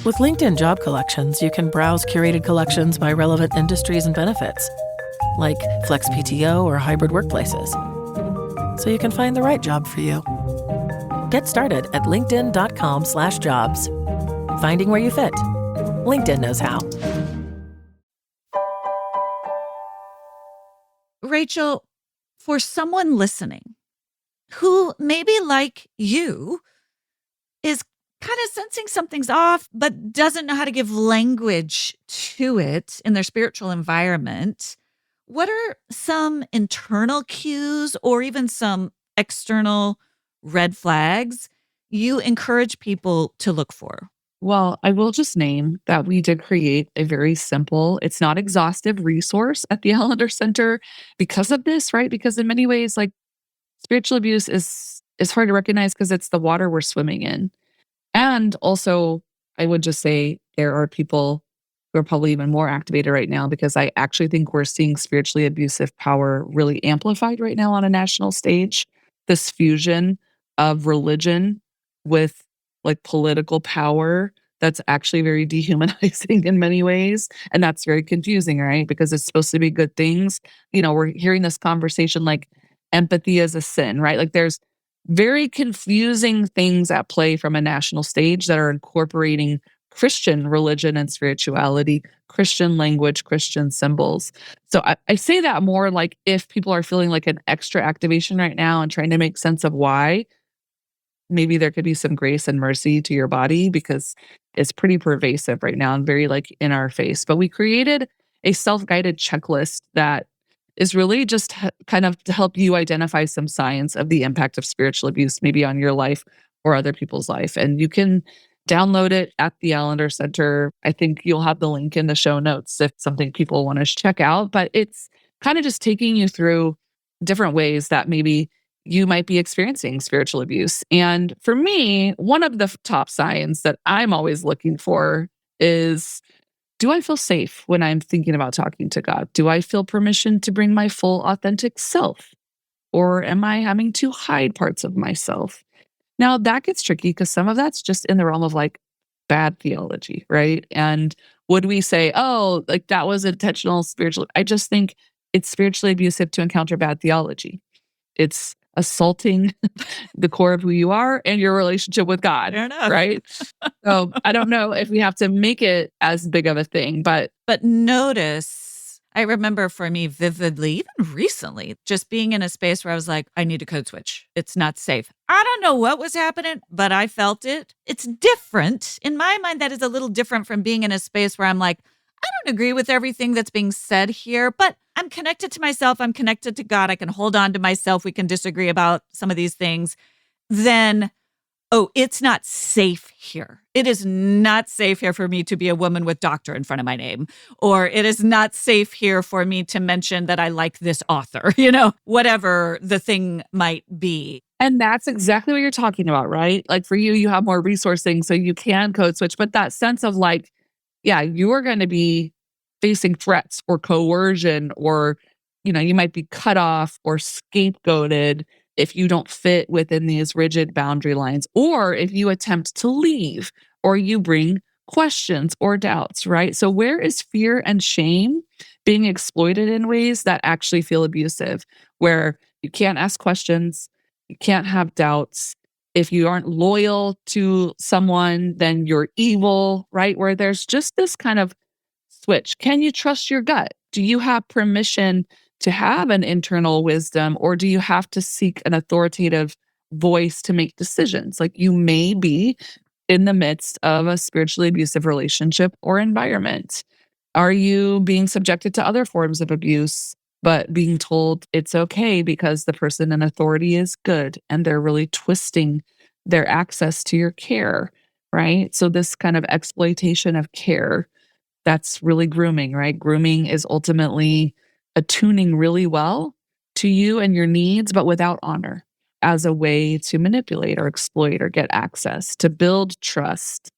With LinkedIn Job Collections, you can browse curated collections by relevant industries and benefits, like flex PTO or hybrid workplaces, so you can find the right job for you. Get started at linkedin.com/jobs. Finding where you fit. LinkedIn knows how. Rachael, for someone listening who maybe like you is kind of sensing something's off, but doesn't know how to give language to it in their spiritual environment, what are some internal cues or even some external red flags you encourage people to look for? Well, I will just name that we did create a very simple, it's not exhaustive resource at the Allender Center because of this, right? Because in many ways, like spiritual abuse is hard to recognize because it's the water we're swimming in. And also, I would just say there are people who are probably even more activated right now because I actually think we're seeing spiritually abusive power really amplified right now on a national stage. This fusion of religion with like political power that's actually very dehumanizing in many ways. And that's very confusing, right? Because it's supposed to be good things. You know, we're hearing this conversation like empathy is a sin, right? Like there's very confusing things at play from a national stage that are incorporating Christian religion and spirituality, Christian language, Christian symbols. So I say that more like if people are feeling like an extra activation right now and trying to make sense of why, maybe there could be some grace and mercy to your body because it's pretty pervasive right now and very like in our face. But we created a self-guided checklist that is really just kind of to help you identify some signs of the impact of spiritual abuse, maybe on your life or other people's life. And you can download it at the Allender Center. I think you'll have the link in the show notes if something people want to check out. But it's kind of just taking you through different ways that maybe you might be experiencing spiritual abuse. And for me, one of the top signs that I'm always looking for is, do I feel safe when I'm thinking about talking to God? Do I feel permission to bring my full authentic self? Or am I having to hide parts of myself? Now that gets tricky because some of that's just in the realm of like bad theology, right? And would we say, oh, like that was intentional spiritual? I just think it's spiritually abusive to encounter bad theology. It's assaulting the core of who you are and your relationship with God, Fair enough. right? So I don't know if we have to make it as big of a thing, but notice, I remember for me vividly, even recently, just being in a space where I was like, I need a code switch. It's not safe. I don't know what was happening, but I felt it. It's different. In my mind, that is a little different from being in a space where I'm like, I don't agree with everything that's being said here, but I'm connected to myself. I'm connected to God. I can hold on to myself. We can disagree about some of these things. Then, oh, it's not safe here. It is not safe here for me to be a woman with doctor in front of my name. Or it is not safe here for me to mention that I like this author, whatever the thing might be. and that's exactly what you're talking about, right? Like for you, you have more resourcing, so you can code switch, but that sense of like, yeah, you are going to be facing threats or coercion or, you might be cut off or scapegoated if you don't fit within these rigid boundary lines, or if you attempt to leave, or you bring questions or doubts, right? So, where is fear and shame being exploited in ways that actually feel abusive, where you can't ask questions, you can't have doubts? If you aren't loyal to someone, then you're evil, right? Where there's just this kind of switch. Can you trust your gut? Do you have permission to have an internal wisdom, or do you have to seek an authoritative voice to make decisions? Like, you may be in the midst of a spiritually abusive relationship or environment. Are you being subjected to other forms of abuse, but being told it's okay because the person in authority is good and they're really twisting their access to your care, right? So, this kind of exploitation of care, that's really grooming, right? Grooming is ultimately attuning really well to you and your needs, but without honor, as a way to manipulate or exploit or get access, to build trust.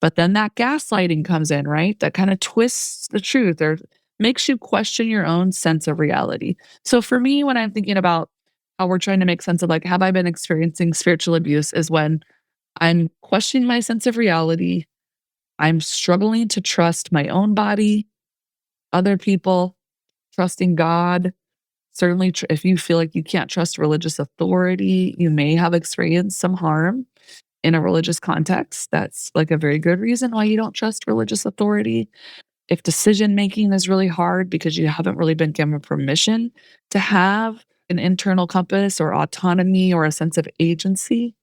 But then that gaslighting comes in, right? That kind of twists the truth or makes you question your own sense of reality. So for me, when I'm thinking about how we're trying to make sense of, like, have I been experiencing spiritual abuse, is when I'm questioning my sense of reality. I'm struggling to trust my own body, other people, trusting God. Certainly, if you feel like you can't trust religious authority, you may have experienced some harm in a religious context. That's like a very good reason why you don't trust religious authority. If decision making is really hard because you haven't really been given permission to have an internal compass or autonomy or a sense of agency.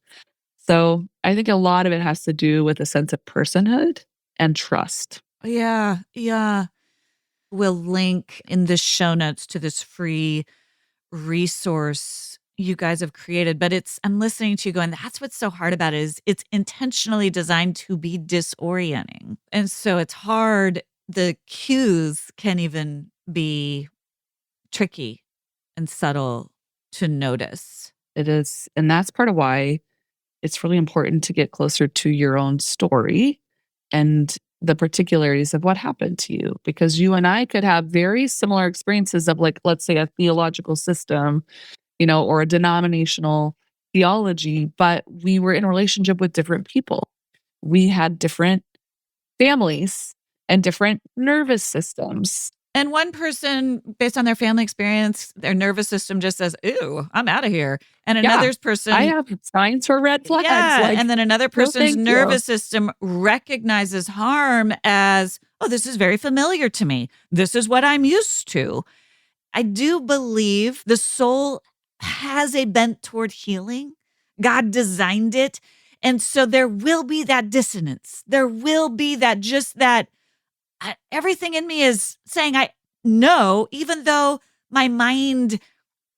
So I think a lot of it has to do with a sense of personhood and trust. Yeah, yeah. We'll link in the show notes to this free resource you guys have created, but I'm listening to you going, that's what's so hard about it, is it's intentionally designed to be disorienting. And so it's hard. The cues can even be tricky and subtle to notice. It is. And that's part of why it's really important to get closer to your own story and the particularities of what happened to you, because you and I could have very similar experiences of, like, let's say a theological system, or a denominational theology, but we were in a relationship with different people. We had different families and different nervous systems. And one person, based on their family experience, their nervous system just says, "Ew, I'm out of here." And another person, I have signs for red flags. Yeah, and then another person's thank you. nervous system recognizes harm as, "Oh, this is very familiar to me. This is what I'm used to." I do believe the soul has a bent toward healing. God designed it. And so there will be that dissonance. There will be that everything in me is saying I know, even though my mind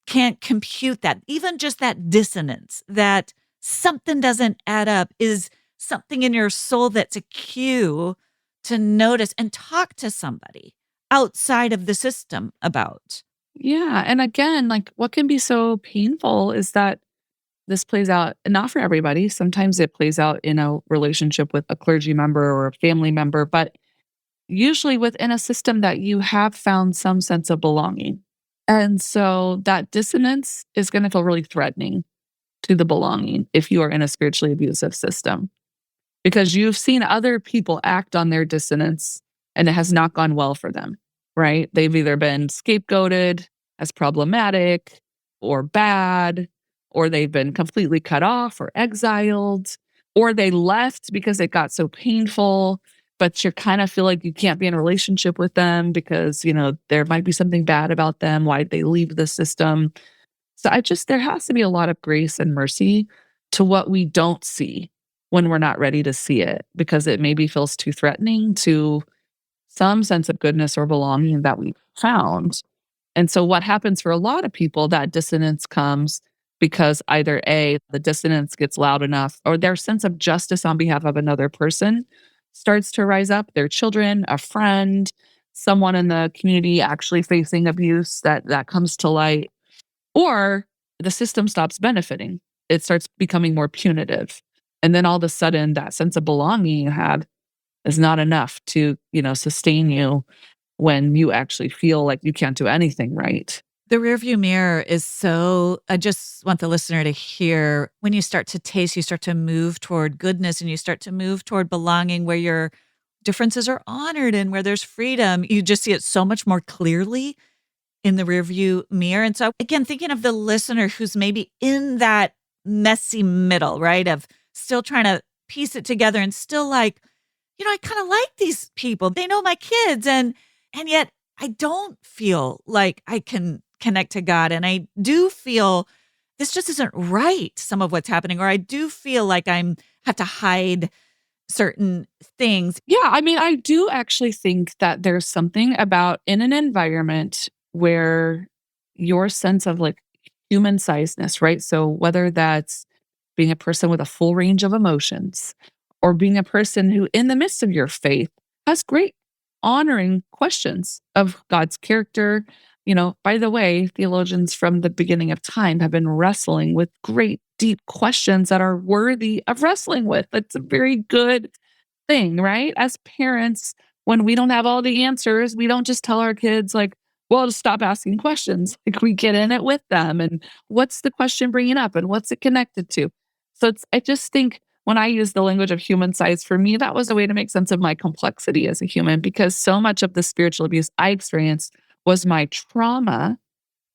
can't compute that. Even just that dissonance, that something doesn't add up, is something in your soul that's a cue to notice and talk to somebody outside of the system about. Yeah. And again, like, what can be so painful is that this plays out, not for everybody. Sometimes it plays out in a relationship with a clergy member or a family member, but usually within a system that you have found some sense of belonging. And so that dissonance is going to feel really threatening to the belonging if you are in a spiritually abusive system, because you've seen other people act on their dissonance and it has not gone well for them, right? They've either been scapegoated as problematic or bad, or they've been completely cut off or exiled, or they left because it got so painful, but you kind of feel like you can't be in a relationship with them because, there might be something bad about them. Why'd they leave the system? So there has to be a lot of grace and mercy to what we don't see when we're not ready to see it, because it maybe feels too threatening to some sense of goodness or belonging that we found. And so what happens for a lot of people, that dissonance comes because either A, the dissonance gets loud enough, or their sense of justice on behalf of another person starts to rise up, their children, a friend, someone in the community actually facing abuse that comes to light, or the system stops benefiting. It starts becoming more punitive. And then all of a sudden, that sense of belonging you had is not enough to, sustain you when you actually feel like you can't do anything right. The rearview mirror is so, I just want the listener to hear when you start to taste, you start to move toward goodness and you start to move toward belonging where your differences are honored and where there's freedom. You just see it so much more clearly in the rearview mirror. And so, again, thinking of the listener who's maybe in that messy middle, right? Of still trying to piece it together and still like, I kind of like these people. They know my kids. And yet I don't feel like I can connect to God. And I do feel this just isn't right, some of what's happening. Or I do feel like have to hide certain things. Yeah, I mean, I do actually think that there's something about in an environment where your sense of like human sizedness, right? So whether that's being a person with a full range of emotions or being a person who, in the midst of your faith, has great honoring questions of God's character. By the way, theologians from the beginning of time have been wrestling with great, deep questions that are worthy of wrestling with. That's a very good thing, right? As parents, when we don't have all the answers, we don't just tell our kids, like, well, just stop asking questions. Like, we get in it with them. And what's the question bringing up and what's it connected to? So I just think when I use the language of human size, for me, that was a way to make sense of my complexity as a human, because so much of the spiritual abuse I experienced was my trauma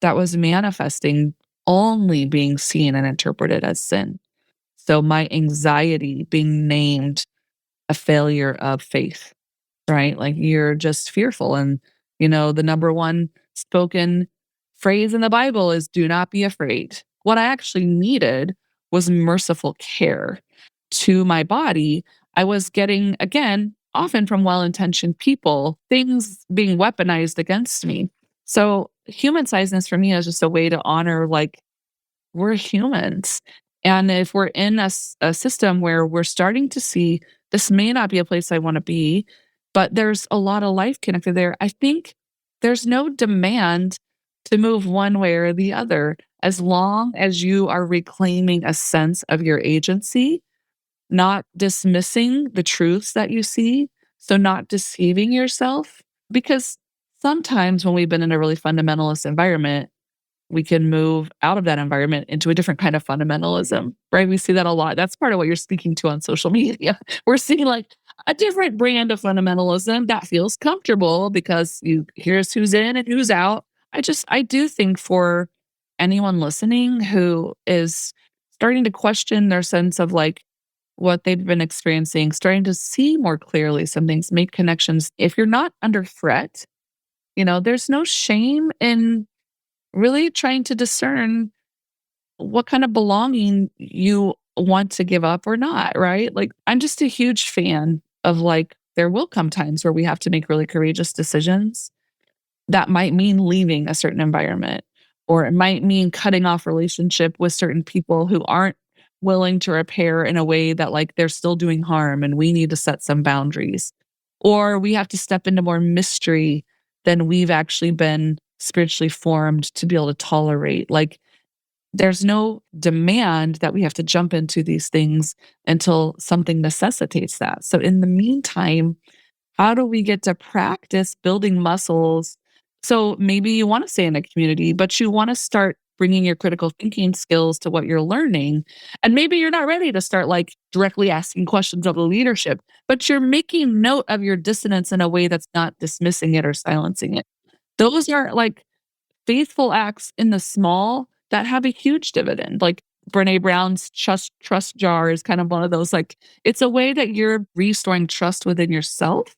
that was manifesting only being seen and interpreted as sin. So my anxiety being named a failure of faith, right? Like, you're just fearful. And, the number one spoken phrase in the Bible is do not be afraid. What I actually needed was merciful care to my body. I was getting, again, often from well-intentioned people, things being weaponized against me. So human sizeness for me is just a way to honor, like, we're humans. And if we're in a system where we're starting to see this may not be a place I want to be, but there's a lot of life connected there, I think there's no demand to move one way or the other, as long as you are reclaiming a sense of your agency, not dismissing the truths that you see. So not deceiving yourself, because sometimes when we've been in a really fundamentalist environment, we can move out of that environment into a different kind of fundamentalism, right? We see that a lot. That's part of what you're speaking to on social media. We're seeing like a different brand of fundamentalism that feels comfortable because here's who's in and who's out. I do think for anyone listening who is starting to question their sense of like what they've been experiencing, starting to see more clearly some things, make connections. If you're not under threat, there's no shame in really trying to discern what kind of belonging you want to give up or not, right? Like, I'm just a huge fan of like, there will come times where we have to make really courageous decisions that might mean leaving a certain environment, or it might mean cutting off relationship with certain people who aren't willing to repair in a way that like they're still doing harm and we need to set some boundaries. Or we have to step into more mystery than we've actually been spiritually formed to be able to tolerate. Like, there's no demand that we have to jump into these things until something necessitates that. So in the meantime, how do we get to practice building muscles? So maybe you want to stay in a community, but you want to start bringing your critical thinking skills to what you're learning. And maybe you're not ready to start like directly asking questions of the leadership, but you're making note of your dissonance in a way that's not dismissing it or silencing it. Those are like faithful acts in the small that have a huge dividend. Like Brene Brown's trust jar is kind of one of those, like, it's a way that you're restoring trust within yourself,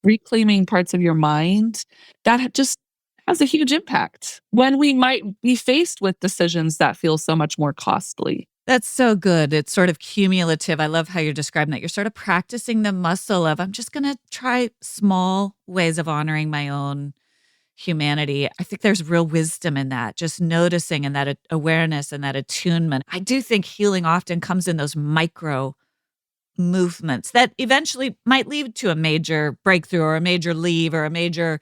reclaiming parts of your mind that just has a huge impact when we might be faced with decisions that feel so much more costly. That's so good. It's sort of cumulative. I love how you're describing that. You're sort of practicing the muscle of, I'm just going to try small ways of honoring my own humanity. I think there's real wisdom in that, just noticing and that awareness and that attunement. I do think healing often comes in those micro movements that eventually might lead to a major breakthrough or a major leave or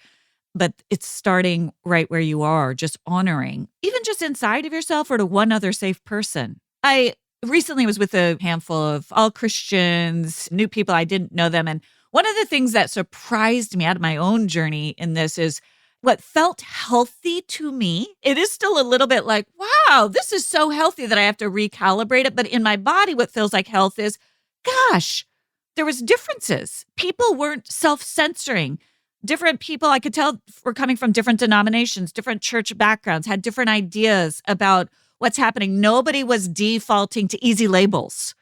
but it's starting right where you are, just honoring, even just inside of yourself or to one other safe person. I recently was with a handful of all Christians, new people. I didn't know them. And one of the things that surprised me out of my own journey in this is what felt healthy to me, it is still a little bit like, wow, this is so healthy that I have to recalibrate it. But in my body, what feels like health is, gosh, there was differences. People weren't self-censoring. Different people, I could tell, were coming from different denominations, different church backgrounds, had different ideas about what's happening. Nobody was defaulting to easy labels.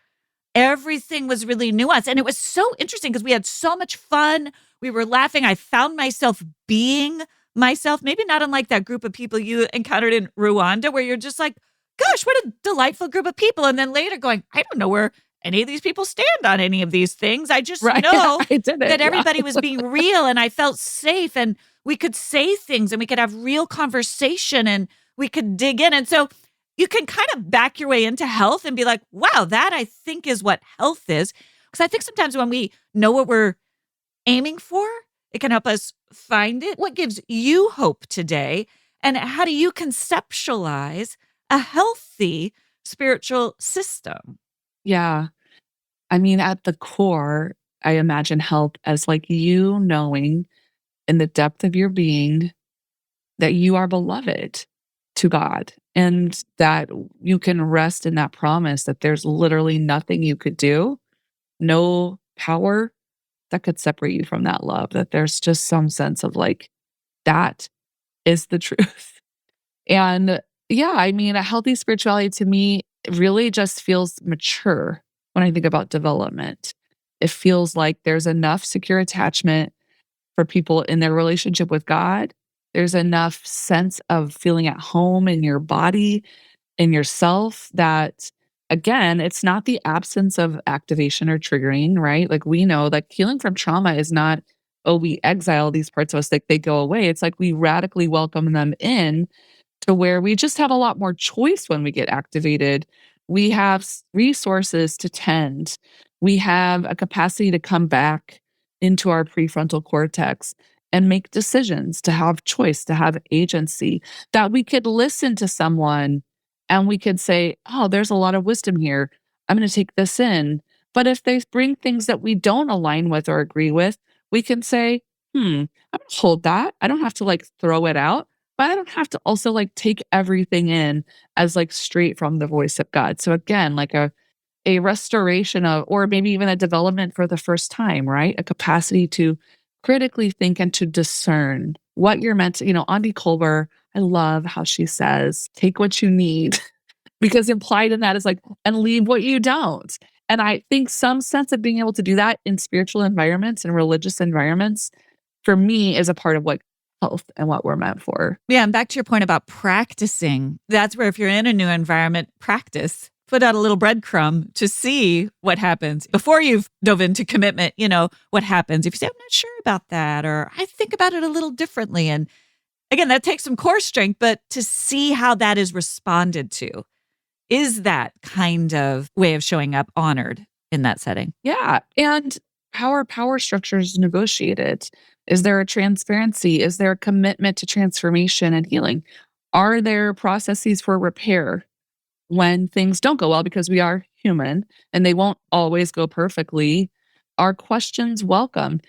Everything was really nuanced. And it was so interesting because we had so much fun. We were laughing. I found myself being myself, maybe not unlike that group of people you encountered in Rwanda, where you're just like, gosh, what a delightful group of people. And then later going, I don't know where any of these people stand on any of these things. I just Right. know I did it. that Yeah. everybody was being real and I felt safe and we could say things and we could have real conversation and we could dig in. And so you can kind of back your way into health and be like, wow, that I think is what health is. Because I think sometimes when we know what we're aiming for, it can help us find it. What gives you hope today? And how do you conceptualize a healthy spiritual system? Yeah. I mean, at the core, I imagine health as like you knowing in the depth of your being that you are beloved to God and that you can rest in that promise that there's literally nothing you could do, no power that could separate you from that love, that there's just some sense of like, that is the truth. And yeah, I mean, a healthy spirituality to me really just feels mature when I think about development. It feels like there's enough secure attachment for people in their relationship with God. There's enough sense of feeling at home in your body, in yourself, that again, it's not the absence of activation or triggering, right? Like we know like healing from trauma is not, oh, we exile these parts of us, like they go away. It's like we radically welcome them in to where we just have a lot more choice when we get activated. We have resources to tend. We have a capacity to come back into our prefrontal cortex and make decisions, to have choice, to have agency, that we could listen to someone and we could say, oh, there's a lot of wisdom here. I'm going to take this in. But if they bring things that we don't align with or agree with, we can say, I'm going to hold that. I don't have to like throw it out, but I don't have to also like take everything in as like straight from the voice of God. So again, like a restoration of, or maybe even a development for the first time, right? A capacity to critically think and to discern what you're meant to, Andi Kolber, I love how she says, take what you need, because implied in that is like, and leave what you don't. And I think some sense of being able to do that in spiritual environments and religious environments, for me, is a part of what health and what we're meant for. Yeah, and back to your point about practicing, that's where if you're in a new environment, practice. Put out a little breadcrumb to see what happens before you've dove into commitment. What happens if you say, I'm not sure about that, or I think about it a little differently. And again, that takes some core strength, but to see how that is responded to, is that kind of way of showing up honored in that setting? Yeah. And power structures negotiated. Is there a transparency? Is there a commitment to transformation and healing? Are there processes for repair when things don't go well, because we are human and they won't always go perfectly? Are questions welcome?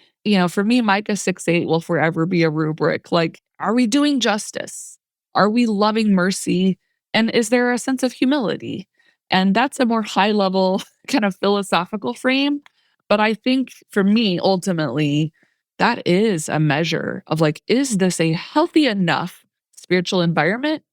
For me, Micah 6:8 will forever be a rubric. Like, are we doing justice? Are we loving mercy? And is there a sense of humility? And that's a more high level kind of philosophical frame. But I think for me, ultimately, that is a measure of like, is this a healthy enough spiritual environment,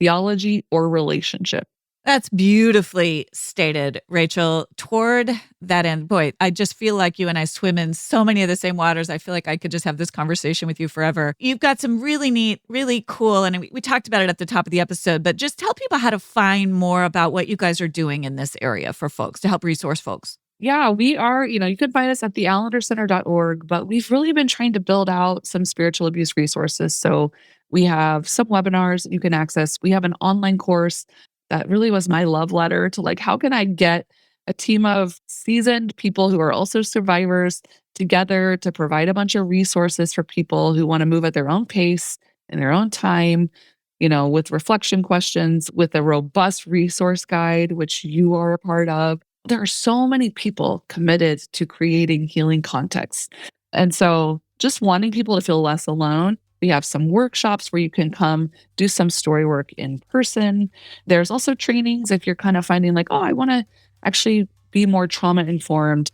theology, or relationship? That's beautifully stated, Rachel. Toward that end, boy, I just feel like you and I swim in so many of the same waters. I feel like I could just have this conversation with you forever. You've got some really neat, really cool, and we talked about it at the top of the episode, but just tell people how to find more about what you guys are doing in this area for folks to help resource folks. Yeah, we are, you can find us at theallendercenter.org, but we've really been trying to build out some spiritual abuse resources. So we have some webinars that you can access. We have an online course that really was my love letter to like, how can I get a team of seasoned people who are also survivors together to provide a bunch of resources for people who want to move at their own pace in their own time, with reflection questions, with a robust resource guide, which you are a part of. There are so many people committed to creating healing contexts. And so just wanting people to feel less alone, We have some workshops where you can come do some story work in person. There's also trainings if you're kind of finding like, oh, I want to actually be more trauma informed.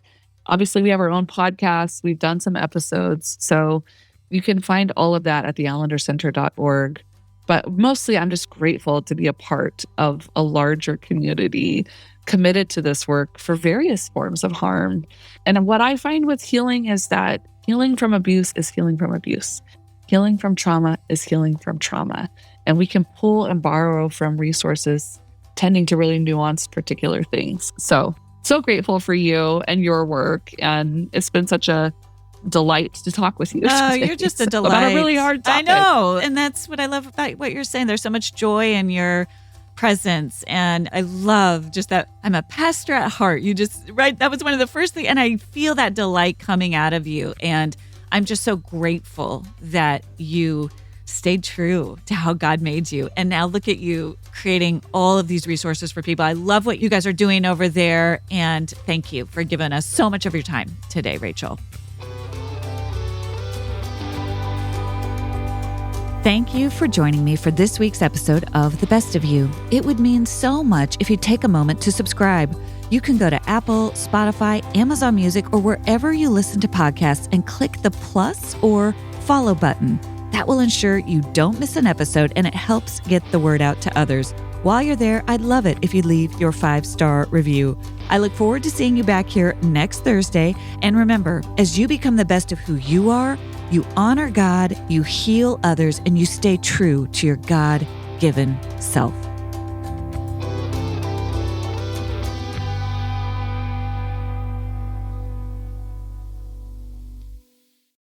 Obviously, we have our own podcast. We've done some episodes. So you can find all of that at theallendercenter.org. But mostly, I'm just grateful to be a part of a larger community committed to this work for various forms of harm. And what I find with healing is that healing from abuse is healing from abuse. Healing from trauma is healing from trauma. And we can pull and borrow from resources tending to really nuance particular things. So grateful for you and your work. And it's been such a delight to talk with you. Oh, you're just a delight. About a really hard topic. I know. And that's what I love about what you're saying. There's so much joy in your presence. And I love just that I'm a pastor at heart. You just, right? That was one of the first things. And I feel that delight coming out of you. And I'm just so grateful that you stayed true to how God made you. And now look at you creating all of these resources for people. I love what you guys are doing over there. And thank you for giving us so much of your time today, Rachael. Thank you for joining me for this week's episode of The Best of You. It would mean so much if you take a moment to subscribe. You can go to Apple, Spotify, Amazon Music, or wherever you listen to podcasts and click the plus or follow button. That will ensure you don't miss an episode and it helps get the word out to others. While you're there, I'd love it if you leave your 5-star review. I look forward to seeing you back here next Thursday. And remember, as you become the best of who you are, you honor God, you heal others, and you stay true to your God-given self.